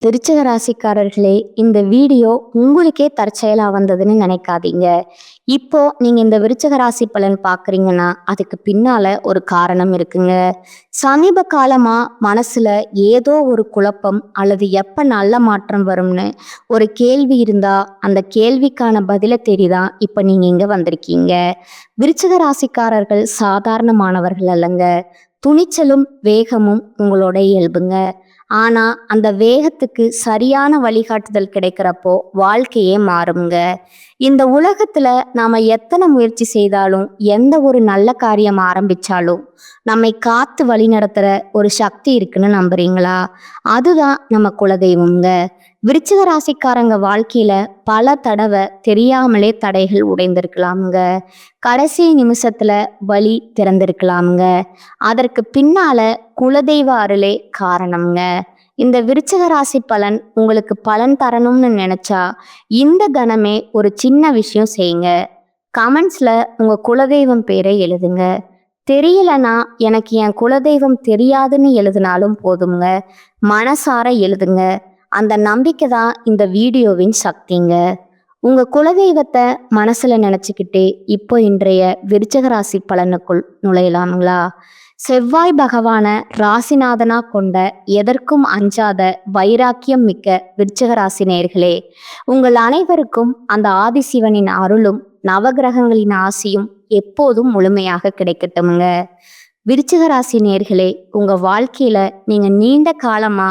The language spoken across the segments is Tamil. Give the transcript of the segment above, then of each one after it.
விருச்சிக ராசிக்காரர்களே, இந்த வீடியோ உங்களுக்கே தற்செயலா வந்ததுன்னு நினைக்காதீங்க. இப்போ நீங்க இந்த விருச்சிக ராசி பலன் பார்க்குறீங்கன்னா, அதுக்கு பின்னால ஒரு காரணம் இருக்குங்க. சமீப காலமா மனசுல ஏதோ ஒரு குழப்பம் அல்லது எப்ப நல்ல மாற்றம் வரும்னு ஒரு கேள்வி இருந்தா, அந்த கேள்விக்கான பதில தேடி தான் இப்ப நீங்க இங்க வந்திருக்கீங்க. விருச்சிக ராசிக்காரர்கள் சாதாரணமானவர்கள் அல்லங்க. துணிச்சலும் வேகமும் உங்களோட இயல்புங்க. ஆனா அந்த வேகத்துக்கு சரியான வழிகாட்டுதல் கிடைக்கிறப்போ வாழ்க்கையே மாறுங்க. இந்த உலகத்துல நாம எத்தனை முயற்சி செய்தாலும், எந்த ஒரு நல்ல காரியம் ஆரம்பிச்சாலும் நம்மை காத்து வழி நடத்துற ஒரு சக்தி இருக்குன்னு நம்புறீங்களா? அதுதான் நம்ம குலதெய்வம்ங்க. விருச்சிக ராசிக்காரங்க வாழ்க்கையில பல தடவை தெரியாமலே தடைகள் உடைந்திருக்கலாமுங்க. கடைசி நிமிஷத்துல வழி திறந்திருக்கலாமுங்க. அதற்கு பின்னால குலதெய்வ அருளே காரணம்ங்க. இந்த விருச்சிக ராசி பலன் உங்களுக்கு பலன் தரணும்னு நினைச்சா இந்த கணமே ஒரு சின்ன விஷயம் செய்யுங்க. கமெண்ட்ஸ்ல உங்க குலதெய்வம் பேரை எழுதுங்க. தெரியலனா எனக்கு என் குலதெய்வம் தெரியாதுன்னு எழுதினாலும் போதுங்க. மனசார எழுதுங்க. அந்த நம்பிக்கை தான் இந்த வீடியோவின் சக்திங்க. உங்க குலதெய்வத்தை மனசுல நினைச்சுக்கிட்டே இப்போ இன்றைய விருச்சிக ராசி பலனுக்குள் நுழையலாங்களா? செவ்வாய் பகவான ராசிநாதனா கொண்ட எதற்கும் அஞ்சாத வைராக்கியம் மிக்க விருச்சிக ராசி நேயர்களே, உங்கள் அனைவருக்கும் அந்த ஆதிசிவனின் அருளும் நவகிரகங்களின் ஆசியும் எப்போதும் முழுமையாக கிடைக்கட்டும்ங்க. விருச்சிக ராசி நேயர்களே, உங்க வாழ்க்கையில நீங்க நீண்ட காலமா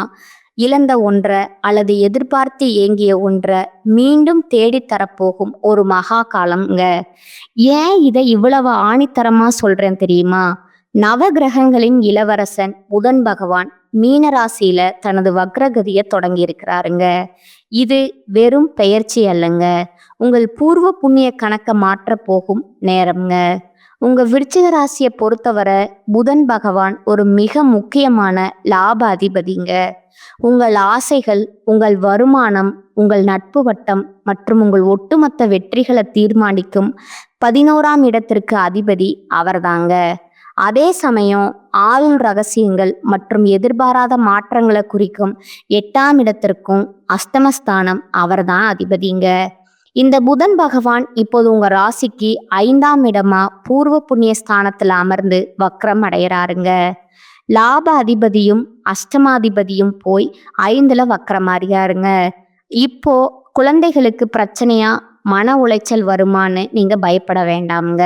இழந்த ஒன்றை அல்லது எதிர்பார்த்து ஏங்கிய ஒன்றை மீண்டும் தேடித்தரப்போகும் ஒரு மகா காலம்ங்க. ஏன் இதை இவ்வளவு ஆணித்தரமா சொல்றேன் தெரியுமா? நவகிரகங்களின் இளவரசன் புதன் பகவான் மீனராசியில தனது வக்ரகதியை தொடங்கி இருக்கிறாருங்க. இது வெறும் பெயர்ச்சி அல்லங்க, உங்கள் பூர்வ புண்ணிய கணக்க மாற்ற போகும் நேரம்ங்க. உங்க விருச்சிக ராசியை பொறுத்தவரை புதன் பகவான் ஒரு மிக முக்கியமான லாப அதிபதிங்க. உங்கள் ஆசைகள், உங்கள் வருமானம், உங்கள் நட்பு வட்டம் மற்றும் உங்கள் ஒட்டுமொத்த வெற்றிகளை தீர்மானிக்கும் 11ஆம் இடத்திற்கு அதிபதி அவர்தாங்க. அதே சமயம் ஆயுள் ரகசியங்கள் மற்றும் எதிர்பாராத மாற்றங்களை குறிக்கும் 8ஆம் இடத்திற்கும் அஷ்டமஸ்தானம் அவர்தான் அதிபதிங்க. இந்த புதன் பகவான் இப்போது உங்க ராசிக்கு 5ஆம் இடமா பூர்வ புண்ணிய ஸ்தானத்துல அமர்ந்து வக்ரம் அடைகிறாருங்க. லாப அதிபதியும் அஷ்டமாதிபதியும் போய் 5ல வக்ரமாறியாருங்க. இப்போ குழந்தைகளுக்கு பிரச்சனையா மன உளைச்சல் வருமானு நீங்க பயப்பட வேண்டாம்ங்க.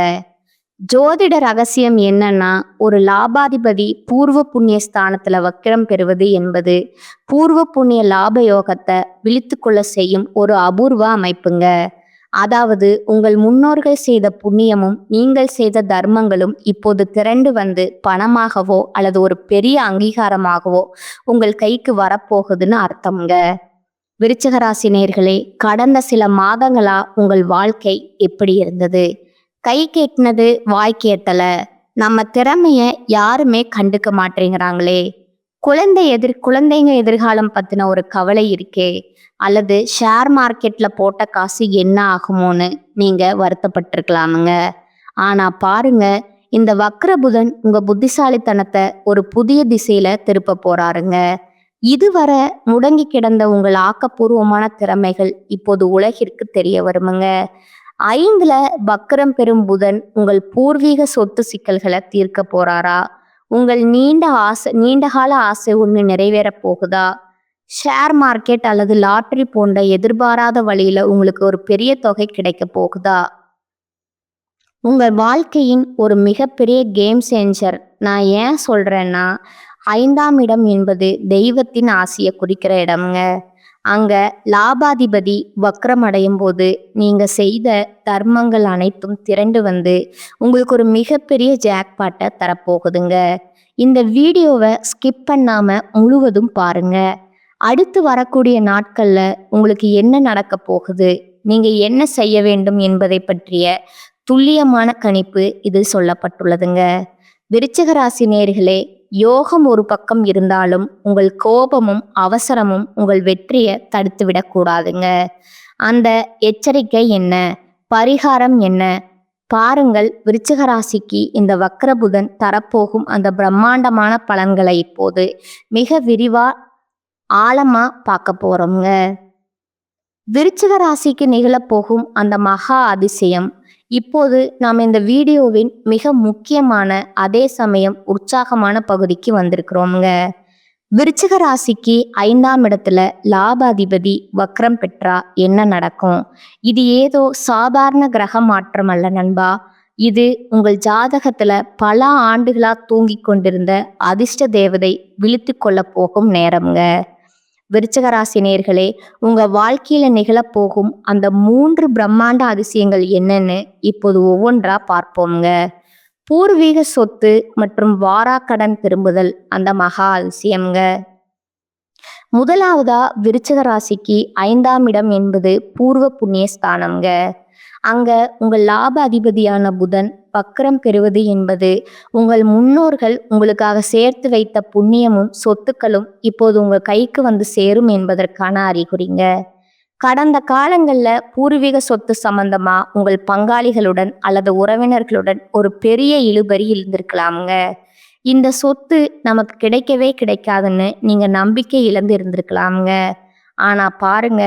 ஜோதிட ரகசியம் என்னன்னா, ஒரு லாபாதிபதி பூர்வ புண்ணிய ஸ்தானத்துல வக்கிரம் பெறுவது என்பது பூர்வ புண்ணிய லாப யோகத்தை விழித்து கொள்ள செய்யும் ஒரு அபூர்வ அமைப்புங்க. அதாவது உங்கள் முன்னோர்கள் செய்த புண்ணியமும் நீங்கள் செய்த தர்மங்களும் இப்போது திரண்டு வந்து பணமாகவோ அல்லது ஒரு பெரிய அங்கீகாரமாகவோ உங்கள் கைக்கு வரப்போகுதுன்னு அர்த்தம்ங்க. விருச்சிக ராசி நேயர்களே, கடந்த சில மாதங்களா உங்கள் வாழ்க்கை எப்படி இருந்தது? கை கேட்டினது வாய் கேட்டல. நம்ம திறமைய யாருமே கண்டுக்க மாட்டேங்கிறாங்களே. குழந்தைங்க எதிர்காலம் பத்தின ஒரு கவலை இருக்கே, அல்லது ஷேர் மார்க்கெட்ல போட்ட காசு என்ன ஆகுமோன்னு நீங்க வருத்தப்பட்டிருக்கலாமுங்க. ஆனா பாருங்க, இந்த வக்ர புதன் உங்க புத்திசாலித்தனத்தை ஒரு புதிய திசையில திருப்ப போறாருங்க. இதுவரை முடங்கி கிடந்த உங்கள் ஆக்கப்பூர்வமான திறமைகள் இப்போது உலகிற்கு தெரிய வருமுங்க. 5ல வக்ரம் பெறும் புதன் உங்கள் பூர்வீக சொத்து சிக்கல்களை தீர்க்க போறாரா? உங்கள் நீண்டகால ஆசை ஒன்று நிறைவேற போகுதா? ஷேர் மார்க்கெட் அல்லது லாட்டரி போன்ற எதிர்பாராத வழியில உங்களுக்கு ஒரு பெரிய தொகை கிடைக்க போகுதா? உங்கள் வாழ்க்கையின் ஒரு மிகப்பெரிய கேம் சேஞ்சர். நான் ஏன் சொல்றேன்னா, 5ஆம் இடம் என்பது தெய்வத்தின் ஆசையை குறிக்கிற இடம்ங்க. அங்க லாபாதிபதி வக்ரம் அடையும் போது நீங்க செய்த தர்மங்கள் அனைத்தும் திரண்டு வந்து உங்களுக்கு ஒரு மிகப்பெரிய ஜாக்பாட்டை தரப்போகுதுங்க. இந்த வீடியோவை ஸ்கிப் பண்ணாம முழுவதும் பாருங்க. அடுத்து வரக்கூடிய நாட்கள்ல உங்களுக்கு என்ன நடக்க போகுது, நீங்க என்ன செய்ய வேண்டும் என்பதை பற்றிய துல்லியமான கணிப்பு இதில் சொல்லப்பட்டுள்ளதுங்க. விருச்சிக ராசி நேயர்களே, யோகம் ஒரு பக்கம் இருந்தாலும் உங்கள் கோபமும் அவசரமும் உங்கள் வெற்றியை தடுத்து விடக்கூடாதுங்க. அந்த எச்சரிக்கை என்ன, பரிகாரம் என்ன? பாருங்கள், விருச்சிக ராசிக்கு இந்த வக்ர புதன் தரப்போகும் அந்த பிரம்மாண்டமான பலன்களை இப்போது மிக விரிவா ஆழமா பார்க்க போறோங்க. விருச்சிக ராசிக்கு நிகழப்போகும் அந்த மகா அதிசயம் இப்போது நாம் இந்த வீடியோவின் மிக முக்கியமான அதே சமயம் உற்சாகமான பகுதிக்கு வந்திருக்கிறோம்ங்க. விருச்சிக ராசிக்கு 5ஆம் இடத்துல லாபாதிபதி வக்ரம் பெற்றா என்ன நடக்கும்? இது ஏதோ சாதாரண கிரக மாற்றம் அல்ல நண்பா. இது உங்கள் ஜாதகத்துல பல ஆண்டுகளா தூங்கிக் கொண்டிருந்த அதிர்ஷ்ட தேவதை விழித்து கொள்ள போகும் நேரம்ங்க. விருச்சிக ராசி நேயர்களே, உங்க வாழ்க்கையில நிகழப்போகும் அந்த 3 பிரம்மாண்ட அதிசயங்கள் என்னன்னு இப்போது ஒவ்வொன்றா பார்ப்போம்ங்க. பூர்வீக சொத்து மற்றும் வாராக்கடன் திரும்புதல் அந்த மகா அதிசயம்ங்க. முதலாவதா விருச்சிக ராசிக்கு 5ஆம் இடம் என்பது பூர்வ புண்ணிய ஸ்தானம்ங்க. அங்க உங்கள் லாப அதிபதியான புதன் வக்ரம் பெறுவது என்பது உங்கள் முன்னோர்கள் உங்களுக்காக சேர்த்து வைத்த புண்ணியமும் சொத்துக்களும் இப்போது உங்க கைக்கு வந்து சேரும் என்பதற்கான அறிகுறிங்க. கடந்த காலங்கள்ல பூர்வீக சொத்து சம்பந்தமா உங்கள் பங்காளிகளுடன் அல்லது உறவினர்களுடன் ஒரு பெரிய இழுபறி இருந்திருக்கலாமுங்க. இந்த சொத்து நமக்கு கிடைக்கவே கிடைக்காதுன்னு நீங்க நம்பிக்கை இழந்து இருந்திருக்கலாமுங்க. ஆனா பாருங்க,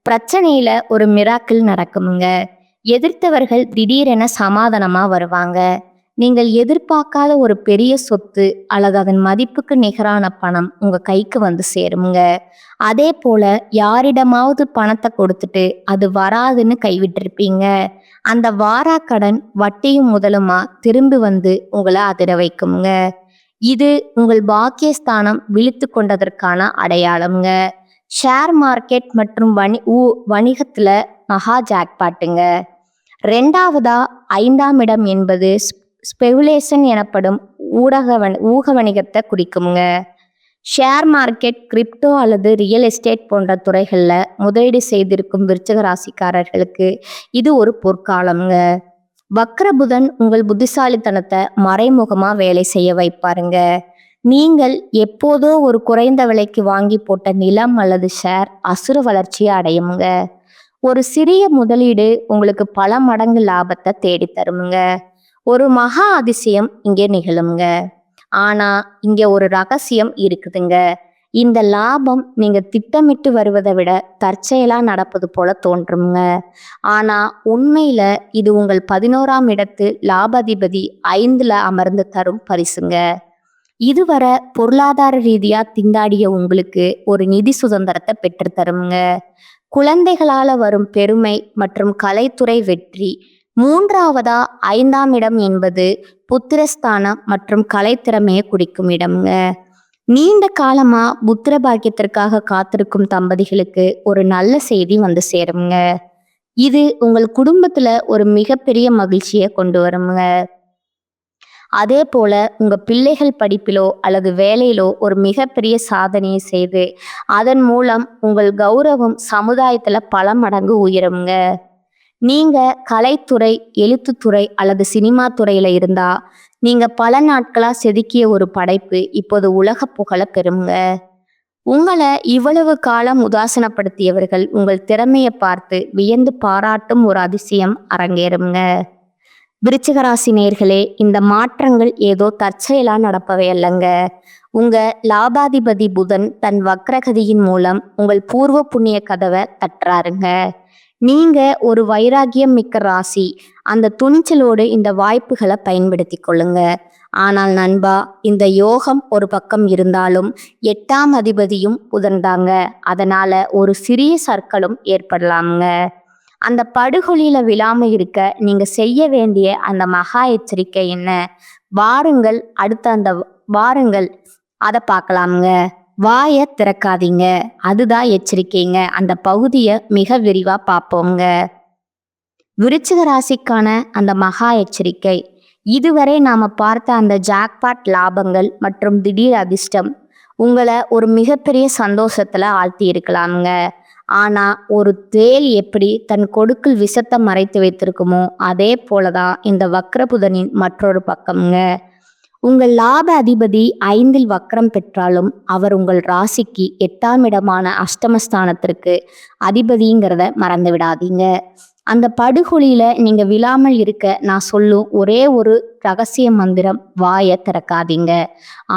பிரச்சனையில ஒரு மிராக்கிள் நடக்குமுங்க. எதிர்த்தவர்கள் திடீரென சமாதானமா வருவாங்க. நீங்கள் எதிர்பார்க்காத ஒரு பெரிய சொத்து அல்லது அதன் மதிப்புக்கு நிகரான பணம் உங்க கைக்கு வந்து சேருங்க. அதே போல யாரிடமாவது பணத்தை கொடுத்துட்டு அது வராதுன்னு கைவிட்டிருப்பீங்க. அந்த வாராக்கடன் வட்டியும் முதலுமா திரும்பி வந்து உங்களை அதிர வைக்குங்க. இது உங்கள் பாக்கியஸ்தானம் விழித்து கொண்டதற்கான அடையாளம்ங்க. ஷேர் மார்க்கெட் மற்றும் வணிகத்துல மகா ஜாக்பாட்டுங்க. 2ஆவதா 5ஆம் இடம் என்பது ஸ்பெகுலேஷன் எனப்படும் ஊக வணிகத்தை குறிக்குங்க. ஷேர் மார்க்கெட், கிரிப்டோ அல்லது ரியல் எஸ்டேட் போன்ற துறைகளில் முதலீடு செய்திருக்கும் விருச்சிக ராசிக்காரர்களுக்கு இது ஒரு பொற்காலம்ங்க. வக்ரபுதன் உங்கள் புத்திசாலித்தனத்தை மறைமுகமாக வேலை செய்ய வைப்பாருங்க. நீங்கள் எப்போதோ ஒரு குறைந்த விலைக்கு வாங்கி போட்ட நிலம் அல்லது ஷேர் அசுர வளர்ச்சியை அடையுங்க. ஒரு சிறிய முதலீடு உங்களுக்கு பல மடங்கு லாபத்தை தேடி தருமுங்க. ஒரு மகா அதிசயம் இங்கே நிகழுங்க. ஆனா இங்க ஒரு ரகசியம் இருக்குதுங்க. இந்த லாபம் நீங்க திட்டமிட்டு வருவதை விட தற்செயலா நடப்பது போல தோன்றுங்க. ஆனா உண்மையில இது உங்கள் 11ஆம் இடத்து லாபாதிபதி 5ல அமர்ந்து தரும் பரிசுங்க. இதுவரை பொருளாதார ரீதியா திண்டாடிய உங்களுக்கு ஒரு நிதி சுதந்திரத்தை பெற்று தருங்க. குழந்தைகளால வரும் பெருமை மற்றும் கலைத்துறை வெற்றி. 3ஆவதா 5ஆம் இடம் என்பது புத்திரஸ்தானம் மற்றும் கலைத்திறமையை குறிக்கும் இடம்ங்க. நீண்ட காலமா புத்திர பாக்கியத்திற்காக காத்திருக்கும் தம்பதிகளுக்கு ஒரு நல்ல செய்தி வந்து சேருங்க. இது உங்கள் குடும்பத்துல ஒரு மிகப்பெரிய மகிழ்ச்சியை கொண்டு வருங்க. அதே போல உங்க பிள்ளைகள் படிப்பிலோ அல்லது வேலையிலோ ஒரு மிகப்பெரிய சாதனையை செய்து அதன் மூலம் உங்கள் கௌரவம் சமுதாயத்துல பல மடங்கு உயருங்க. நீங்க கலைத்துறை, எழுத்துத்துறை அல்லது சினிமா துறையில இருந்தா நீங்க பல நாட்களா செதுக்கிய ஒரு படைப்பு இப்போது உலக புகழ பெறுங்க. உங்களை இவ்வளவு காலம் உதாசனப்படுத்தியவர்கள் உங்கள் திறமையை பார்த்து வியந்து பாராட்டும் ஒரு அதிசயம் அரங்கேறுங்க. விருச்சிக ராசி நேயர்களே, இந்த மாற்றங்கள் ஏதோ தற்செயலா நடப்பவை அல்லங்க. உங்க லாபாதிபதி புதன் தன் வக்ரகதியின் மூலம் உங்கள் பூர்வ புண்ணிய கதவை தட்டுறாருங்க. நீங்க ஒரு வைராகியம் மிக்க ராசி. அந்த துணிச்சலோடு இந்த வாய்ப்புகளை பயன்படுத்தி கொள்ளுங்க. ஆனால் நண்பா, இந்த யோகம் ஒரு பக்கம் இருந்தாலும் 8ஆம் அதிபதியும் புதன்தாங்க. அதனால ஒரு சிறிய சர்க்கலும் ஏற்படலாமுங்க. அந்த படுகொலியில விழாம இருக்க நீங்க செய்ய வேண்டிய அந்த மகா எச்சரிக்கை என்ன? வாருங்கள் அதை பார்க்கலாமுங்க. வாயை திறக்காதீங்க, அதுதான் எச்சரிக்கைங்க. அந்த பகுதியை மிக விரிவா பார்ப்போங்க. விருச்சிக ராசிக்கான அந்த மகா எச்சரிக்கை. இதுவரை நாம பார்த்த அந்த ஜாக்பாட் லாபங்கள் மற்றும் திடீர் அதிர்ஷ்டம் உங்களை ஒரு மிகப்பெரிய சந்தோஷத்துல ஆழ்த்தி இருக்கலாமுங்க. ஆனா ஒரு தேள் எப்படி தன் கொடுக்கில் விஷத்தை மறைத்து வைத்திருக்குமோ அதே போலதான் இந்த வக்ரபுதனின் மற்றொரு பக்கம்ங்க. உங்கள் லாப அதிபதி 5ல் வக்ரம் பெற்றாலும் அவர் உங்கள் ராசிக்கு 8ஆம் இடமான அஷ்டமஸ்தானத்திற்கு அதிபதிங்கிறத மறந்து விடாதீங்க. அந்த படுகொலியில நீங்க விழாமல் இருக்க நான் சொல்லும் ஒரே ஒரு ரகசிய மந்திரம், வாயை திறக்காதீங்க.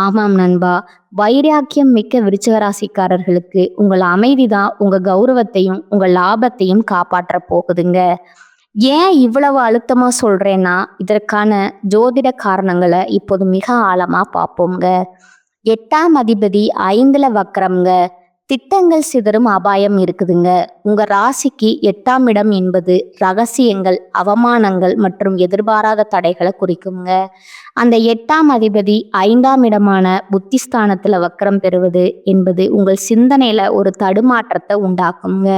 ஆமாம் நண்பா, வைராக்கியம் மிக்க விருச்சிக ராசிக்காரர்களுக்கு உங்கள் அமைதிதான் உங்க கௌரவத்தையும் உங்க லாபத்தையும் காப்பாற்ற போகுதுங்க. ஏன் இவ்வளவு அழுத்தமா சொல்றேன்னா, இதற்கான ஜோதிட காரணங்களை இப்போது மிக ஆழமா பார்ப்போங்க. 8ஆம் அதிபதி 5ல வக்ரம்ங்க. திட்டங்கள் சிதறும் அபாயம் இருக்குதுங்க. உங்க ராசிக்கு 8ஆம் இடம் என்பது ரகசியங்கள், அவமானங்கள் மற்றும் எதிர்பாராத தடைகளை குறிக்குங்க. அந்த 8ஆம் அதிபதி 5ஆம் இடமான புத்திஸ்தானத்துல வக்ரம் பெறுவது என்பது உங்கள் சிந்தனையில ஒரு தடுமாற்றத்தை உண்டாக்குங்க.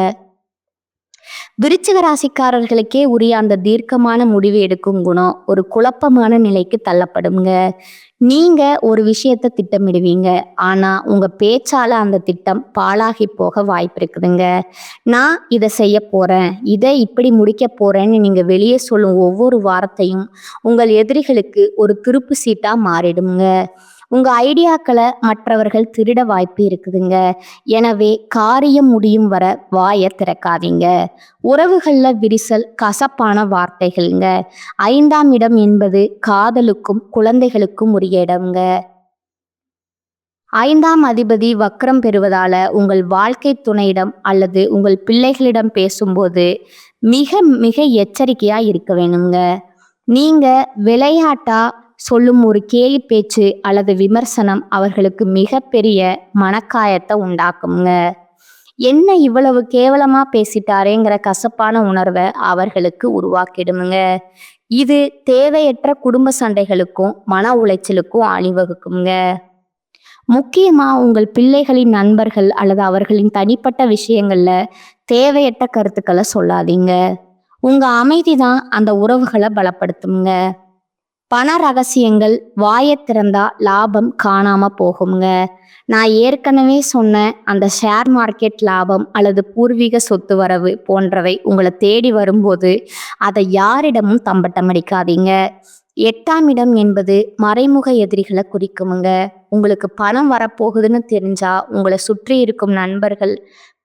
விருச்சிக ராசிக்காரர்களுக்கே உரிய அந்த தீர்க்கமான முடிவு எடுக்கும் குணம் ஒரு குழப்பமான நிலைக்கு தள்ளப்படுங்க. நீங்க ஒரு விஷயத்தை திட்டமிடுவீங்க, ஆனா உங்க பேச்சால அந்த திட்டம் பாழாகி போக வாய்ப்பு இருக்குதுங்க. நான் இதை செய்ய போறேன், இதை இப்படி முடிக்க போறேன்னு நீங்க வெளியே சொல்லும் ஒவ்வொரு வார்த்தையும் உங்கள் எதிரிகளுக்கு ஒரு திருப்பு சீட்டா மாறிடுங்க. உங்க ஐடியாக்களை மற்றவர்கள் திருட வாய்ப்பு இருக்குதுங்க. எனவே காரியம் முடியும் வர வாயை திறக்காதீங்க. உறவுகள்ல விரிசல், கசப்பான வார்த்தைகள்ங்க. 5ஆம் இடம் என்பது காதலுக்கும் குழந்தைகளுக்கும் உரிய இடம்ங்க. 5ஆம் அதிபதி வக்ரம் பெறுவதால உங்கள் வாழ்க்கை துணையிடம் அல்லது உங்கள் பிள்ளைகளிடம் பேசும்போது மிக மிக எச்சரிக்கையா இருக்க வேணுங்க. நீங்க விளையாட்டா சொல்லும் ஒரு கேலி பேச்சு அல்லது விமர்சனம் அவர்களுக்கு மிகப்பெரிய மனக்காயத்தை உண்டாக்குங்க. என்ன இவ்வளவு கேவலமா பேசிட்டாரேங்கிற கசப்பான உணர்வை அவர்களுக்கு உருவாக்கிடுங்க. இது தேவையற்ற குடும்ப சண்டைகளுக்கும் மன உளைச்சலுக்கும் அணிவகுக்குங்க. முக்கியமா உங்கள் பிள்ளைகளின் நண்பர்கள் அல்லது அவர்களின் தனிப்பட்ட விஷயங்கள்ல தேவையற்ற கருத்துக்களை சொல்லாதீங்க. உங்க அமைதிதான் அந்த உறவுகளை பலப்படுத்துங்க. பண ரகசியங்கள், வாயை திறந்தா லாபம் காணாம போகுங்க. நான் ஏற்கனவே சொன்ன அந்த ஷேர் மார்க்கெட் லாபம் அல்லது பூர்வீக சொத்து வரவு போன்றவை உங்களை தேடி வரும்போது அதை யாரிடமும் தம்பட்டம் அடிக்காதீங்க. 8ஆம் இடம் என்பது மறைமுக எதிரிகளை குறிக்குமுங்க. உங்களுக்கு பணம் வரப்போகுதுன்னு தெரிஞ்சா உங்களை சுற்றி இருக்கும்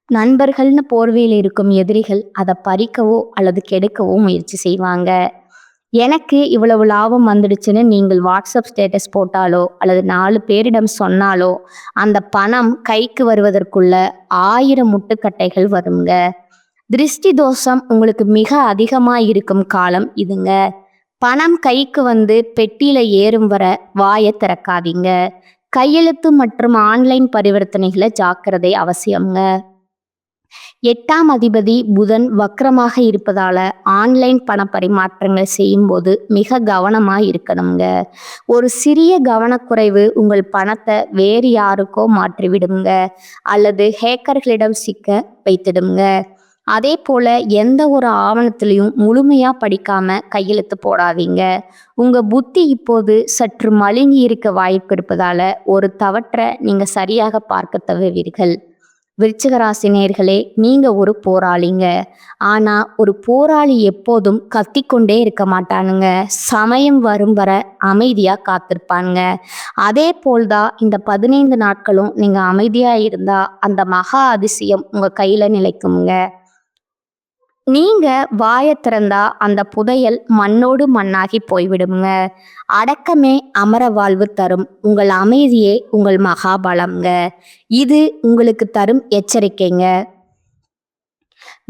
நண்பர்கள்னு போர்வையில் இருக்கும் எதிரிகள் அதை பறிக்கவோ அல்லது கெடுக்கவோ முயற்சி செய்வாங்க. எனக்கு இவ்வளவு லாபம் வந்துடுச்சுன்னு நீங்கள் வாட்ஸ்அப் ஸ்டேட்டஸ் போட்டாலோ அல்லது 4 பேரிடம் சொன்னாலோ அந்த பணம் கைக்கு வருவதற்குள்ள 1000 முட்டுக்கட்டைகள் வருங்க. திருஷ்டி தோஷம் உங்களுக்கு மிக அதிகமா இருக்கும் காலம் இதுங்க. பணம் கைக்கு வந்து பெட்டியில ஏறும் வர வாயை திறக்காதீங்க. கையெழுத்து மற்றும் ஆன்லைன் பரிவர்த்தனைகளை ஜாக்கிரதை அவசியம்ங்க. 8ஆம் அதிபதி புதன் வக்ரமாக இருப்பதால ஆன்லைன் பண பரிமாற்றங்கள் செய்யும்போது மிக கவனமா இருக்கணுங்க. ஒரு சிறிய கவனக்குறைவு உங்கள் பணத்தை வேறு யாருக்கோ மாற்றிவிடுங்க அல்லது ஹேக்கர்களிடம் சிக்க வைத்திடுங்க. அதே போல எந்த ஒரு ஆவணத்திலையும் முழுமையா படிக்காம கையெழுத்து போடாதீங்க. உங்க புத்தி இப்போது சற்று மழுங்கி இருக்க வாய்ப்பு இருப்பதால ஒரு தவற்றை நீங்க சரியாக பார்க்க தவறுவீர்கள். விருச்சிக ராசி நேயர்களே, நீங்க ஒரு போராளிங்க. ஆனா ஒரு போராளி எப்போதும் கத்திக்கொண்டே இருக்க மாட்டானுங்க. சமயம் வரும் வர அமைதியா காத்திருப்பானுங்க. அதே போல்தான் இந்த 15 நாட்களும் நீங்க அமைதியா இருந்தா அந்த மகா அதிசயம் உங்க கையில நிலைக்குங்க. நீங்க வாயை திறந்தா அந்த புதையல் மண்ணோடு மண்ணாகி போய்விடுங்க. அடக்கமே அமர வாழ்வு தரும். உங்கள் அமைதியே உங்கள் மகாபலம்ங்க. இது உங்களுக்கு தரும் எச்சரிக்கைங்க.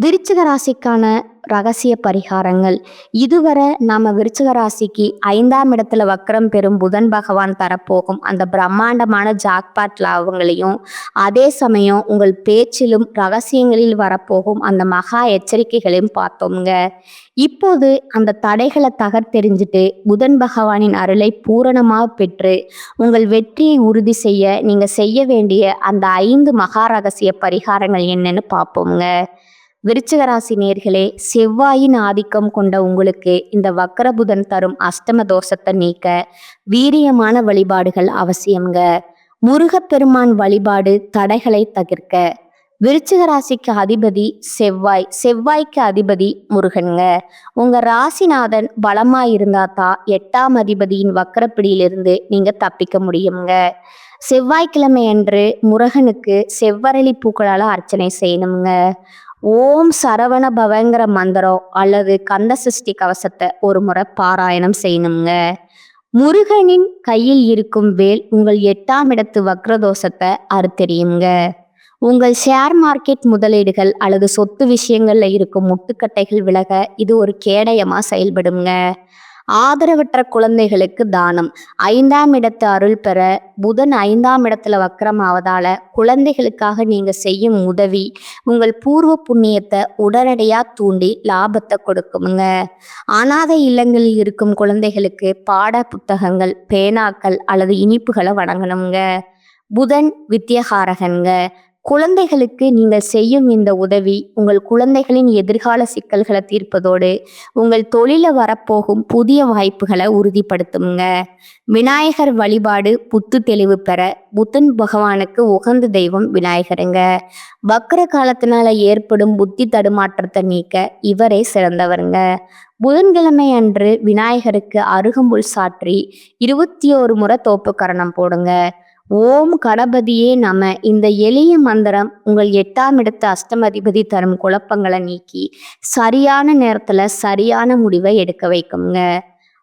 விருச்சிக ராசிக்கான ரகசிய பரிகாரங்கள். இதுவரை நாம விருச்சிக ராசிக்கு 5ஆம் இடத்துல வக்ரம் பெறும் புதன் பகவான் தரப்போகும் அந்த பிரம்மாண்டமான ஜாக்பாட் லாபங்களையும், அதே சமயம் உங்கள் பேச்சிலும் ரகசியங்களில் வரப்போகும் அந்த மகா எச்சரிக்கைகளையும் பார்த்தோம்ங்க. இப்போது அந்த தடைகளை தகர்த்தெறிஞ்சிட்டு புதன் பகவானின் அருளை பூரணமாக பெற்று உங்கள் வெற்றியை உறுதி செய்ய நீங்க செய்ய வேண்டிய அந்த 5 மகா ரகசிய பரிகாரங்கள் என்னன்னு பார்ப்போம்ங்க. விருச்சிக ராசி நேயர்களே, செவ்வாயின் ஆதிக்கம் கொண்ட உங்களுக்கு இந்த வக்ர புதன் தரும் அஷ்டம தோஷத்தை நீக்க வீரியமான வழிபாடுகள் அவசியம்ங்க. முருகப்பெருமான் வழிபாடு தடைகளை தவிர்க்க. விருச்சிக ராசிக்கு அதிபதி செவ்வாய்க்கு அதிபதி முருகனுங்க. உங்க ராசிநாதன் பலமா இருந்தா தான் 8ஆம் அதிபதியின் வக்ரப்பிடியிலிருந்து நீங்க தப்பிக்க முடியுங்க. செவ்வாய்க்கிழமை அன்று முருகனுக்கு செவ்வரளி பூக்களால் அர்ச்சனை செய்யணுங்க. ஓம் சரவண பவங்கிற மந்திரம் அல்லது கந்த சஷ்டி கவசத்தை ஒரு முறை பாராயணம் செய்யணுங்க. முருகனின் கையில் இருக்கும் வேல் உங்கள் 8ஆம் இடத்து வக்ரதோஷத்தை அறுத்தெறியுங்க. உங்கள் ஷேர் மார்க்கெட் முதலீடுகள் அல்லது சொத்து விஷயங்கள்ல இருக்கும் முட்டுக்கட்டைகள் விலக இது ஒரு கேடயமா செயல்படுங்க. ஆதரவற்ற குழந்தைகளுக்கு தானம். 5ஆம் இடத்து அருள் பெற புதன் 5ஆம் இடத்துல வக்ரமாவதால குழந்தைகளுக்காக நீங்க செய்யும் உதவி உங்கள் பூர்வ புண்ணியத்தை உடனடியா தூண்டி லாபத்தை கொடுக்குமுங்க. அனாதை இல்லங்களில் இருக்கும் குழந்தைகளுக்கு பாட புத்தகங்கள், பேனாக்கள் அல்லது இனிப்புகளை வழங்கணுங்க. புதன் வித்தியகாரகன்க. குழந்தைகளுக்கு நீங்கள் செய்யும் இந்த உதவி உங்கள் குழந்தைகளின் எதிர்கால சிக்கல்களை தீர்ப்பதோடு உங்கள் தொழில வரப்போகும் புதிய வாய்ப்புகளை உறுதிப்படுத்துங்க. விநாயகர் வழிபாடு புத்து தெளிவு பெற புதன் பகவானுக்கு உகந்த தெய்வம் விநாயகருங்க. வக்ர காலத்தினால ஏற்படும் புத்தி தடுமாற்றத்தை நீக்க இவரே சிறந்தவருங்க. புதன்கிழமை அன்று விநாயகருக்கு அருகம்புல் சாற்றி 21 முறை தோப்புக்கரணம் போடுங்க. ஓம் கணபதியே நம. இந்த எளிய மந்திரம் உங்கள் 8ஆம் இடத்து அஷ்டமதிபதி தரும் குழப்பங்களை நீக்கி சரியான நேரத்துல சரியான முடிவை எடுக்க வைக்குங்க.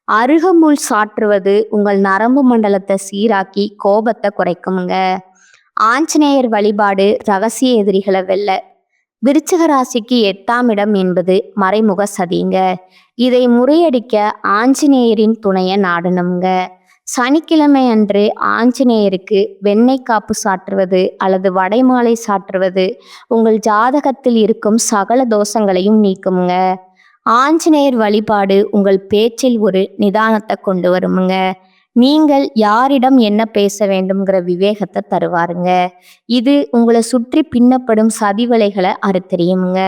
அருகம்புல் சாற்றுவது உங்கள் நரம்பு மண்டலத்தை சீராக்கி கோபத்தை குறைக்குங்க. ஆஞ்சநேயர் வழிபாடு ரகசிய எதிரிகளை வெல்ல. விருச்சிக ராசிக்கு 8ஆம் இடம் என்பது மறைமுக சதிங்க. இதை முறியடிக்க ஆஞ்சநேயரின் துணையை நாடணுங்க. சனிக்கிழமை அன்று ஆஞ்சநேயருக்கு வெண்ணெய் காப்பு சாற்றுவது அல்லது வடைமாலை சாற்றுவது உங்கள் ஜாதகத்தில் இருக்கும் சகல தோஷங்களையும் நீக்குங்க. ஆஞ்சநேயர் வழிபாடு உங்கள் பேச்சில் ஒரு நிதானத்தை கொண்டு வருமுங்க. நீங்கள் யாரிடம் என்ன பேச வேண்டும்ங்கிற விவேகத்தை தருவாருங்க. இது உங்களை சுற்றி பின்னப்படும் சதிவலைகளை அறுத்தெறியுங்க.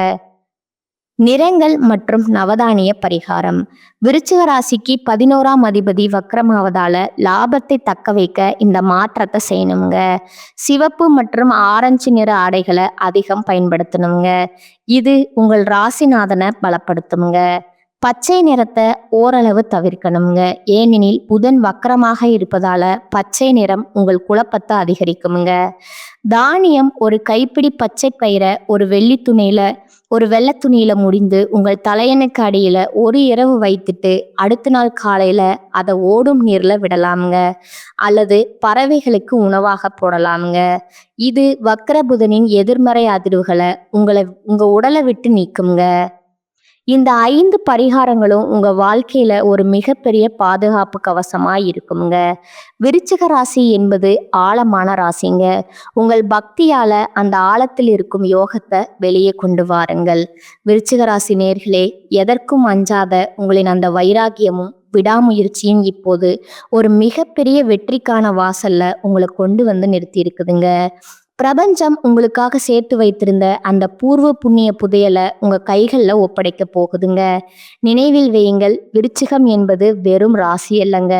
நிறங்கள் மற்றும் நவதானிய பரிகாரம். விருச்சிக ராசிக்கு 11ஆம் அதிபதி வக்ரமாவதால லாபத்தை தக்க வைக்க இந்த மாற்றத்தை செய்யணுங்க. சிவப்பு மற்றும் ஆரஞ்சு நிற ஆடைகளை அதிகம் பயன்படுத்தணுங்க. இது உங்கள் ராசிநாதனை பலப்படுத்துங்க. பச்சை நிறத்தை ஓரளவு தவிர்க்கணுங்க. ஏனெனில் புதன் வக்கரமாக இருப்பதால பச்சை நிறம் உங்கள் குழப்பத்தை அதிகரிக்குமுங்க. தானியம் ஒரு கைப்பிடி பச்சை பயிரை ஒரு வெள்ளை துணியில முடிந்து உங்கள் தலையணுக்கு அடியில ஒரு இரவு வைத்துட்டு அடுத்த நாள் காலையில அதை ஓடும் நீர்ல விடலாமுங்க. அல்லது பறவைகளுக்கு உணவாக போடலாமுங்க. இது வக்ர புதனின் எதிர்மறை அதிர்வுகளை உங்க உடலை விட்டு நீக்குங்க. இந்த 5 பரிகாரங்களும் உங்க வாழ்க்கையில ஒரு மிகப்பெரிய பாதுகாப்பு கவசமா இருக்குங்க. விருச்சிக ராசி என்பது ஆழமான ராசிங்க. உங்கள் பக்தியால அந்த ஆழத்தில் இருக்கும் யோகத்தை வெளியே கொண்டு வாருங்கள். விருச்சிக ராசி நேயர்களே, எதற்கும் அஞ்சாத உங்களின் அந்த வைராகியமும் விடாமுயற்சியும் இப்போது ஒரு மிகப்பெரிய வெற்றிக்கான வாசல்ல உங்களை கொண்டு வந்து நிறுத்தி இருக்குதுங்க. பிரபஞ்சம் உங்களுக்காக சேர்த்து வைத்திருந்த அந்த பூர்வ புண்ணிய புதையலை உங்க கைகள்ல ஒப்படைக்க போகுதுங்க. நினைவில் வையுங்கள், விருச்சிகம் என்பது வெறும் ராசி அல்லங்க,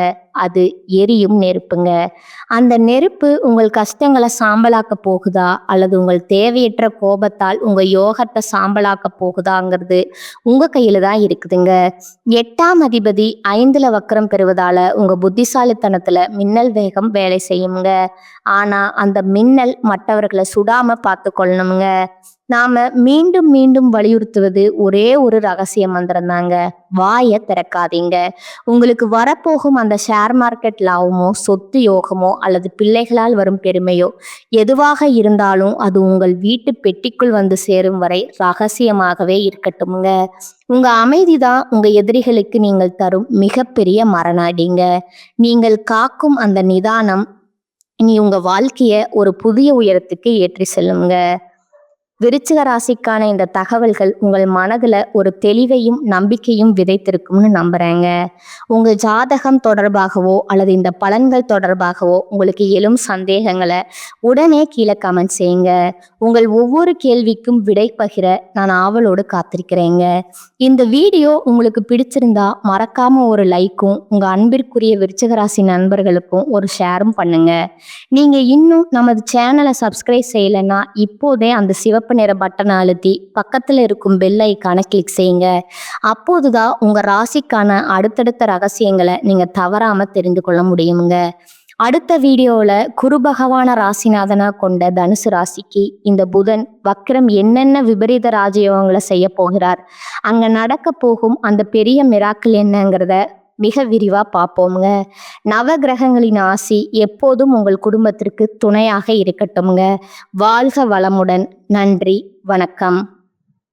அது எரியும் நெருப்புங்க. அந்த நெருப்பு உங்கள் கஷ்டங்களை சாம்பலாக்க போகுதா அல்லது உங்கள் தேவையற்ற கோபத்தால் உங்க யோகத்தை சாம்பலாக்க போகுதாங்கிறது உங்க கையில தான் இருக்குதுங்க. 8ஆம் அதிபதி 5ல வக்கரம் பெறுவதால உங்க புத்திசாலித்தனத்துல மின்னல் வேகம் வேலை செய்யுங்க. ஆனா அந்த மின்னல் மற்றவர்களை சுடாம பார்த்து கொள்ளணுங்க. நாம மீண்டும் மீண்டும் வலியுறுத்துவது ஒரே ஒரு ரகசிய மந்திரம் தாங்க. வாயை திறக்காதீங்க. உங்களுக்கு வரப்போகும் அந்த ஷேர் மார்க்கெட் லாபமோ, சொத்து யோகமோ அல்லது பிள்ளைகளால் வரும் பெருமையோ எதுவாக இருந்தாலும் அது உங்கள் வீட்டு பெட்டிக்குள் வந்து சேரும் வரை ரகசியமாகவே இருக்கட்டும்ங்க. உங்க அமைதிதான் உங்க எதிரிகளுக்கு நீங்கள் தரும் மிகப்பெரிய மரணாடிங்க. நீங்கள் காக்கும் அந்த நிதானம் இனி உங்க வாழ்க்கைய ஒரு புதிய உயரத்துக்கு ஏற்றி செல்லுங்க. விருச்சிக ராசிக்கான இந்த தகவல்கள் உங்கள் மனதுல ஒரு தெளிவையும் நம்பிக்கையும் விதைத்திருக்கும்னு நம்புறேங்க. உங்க ஜாதகம் தொடர்பாகவோ அல்லது இந்த பலன்கள் தொடர்பாகவோ உங்களுக்கு எழும் சந்தேகங்களை உடனே கீழே கமெண்ட் செய்யுங்க. உங்கள் ஒவ்வொரு கேள்விக்கும் விடை பகிர நான் ஆவலோடு காத்திருக்கிறேங்க. இந்த வீடியோ உங்களுக்கு பிடிச்சிருந்தா மறக்காம ஒரு லைக்கும் உங்க அன்பிற்குரிய விருச்சிக ராசி நண்பர்களுக்கும் ஒரு ஷேரும் பண்ணுங்க. நீங்க இன்னும் நமது சேனலை சப்ஸ்கிரைப் செய்யலைன்னா இப்போதே அந்த சிவப்பு நிற பட்டனை அழுத்தி பக்கத்துல இருக்கும் பெல் ஐகானை கிளிக் செய்யுங்க. அப்போதுதான் உங்க ராசிக்கான அடுத்தடுத்த ரகசியங்களை நீங்க தவறாம தெரிந்து கொள்ள முடியுங்க. அடுத்த வீடியோவில் குரு பகவான ராசிநாதனா கொண்ட தனுசு ராசிக்கு இந்த புதன் வக்ரம் என்னென்ன விபரீத ராஜயோகங்களை செய்ய போகிறார், அங்கே நடக்க போகும் அந்த பெரிய மிராக்கிள் என்னங்கிறத மிக விரிவாக பார்ப்போமுங்க. நவ கிரகங்களின் ஆசி எப்போதும் உங்கள் குடும்பத்திற்கு துணையாக இருக்கட்டும்ங்க. வாழ்க வளமுடன். நன்றி, வணக்கம்.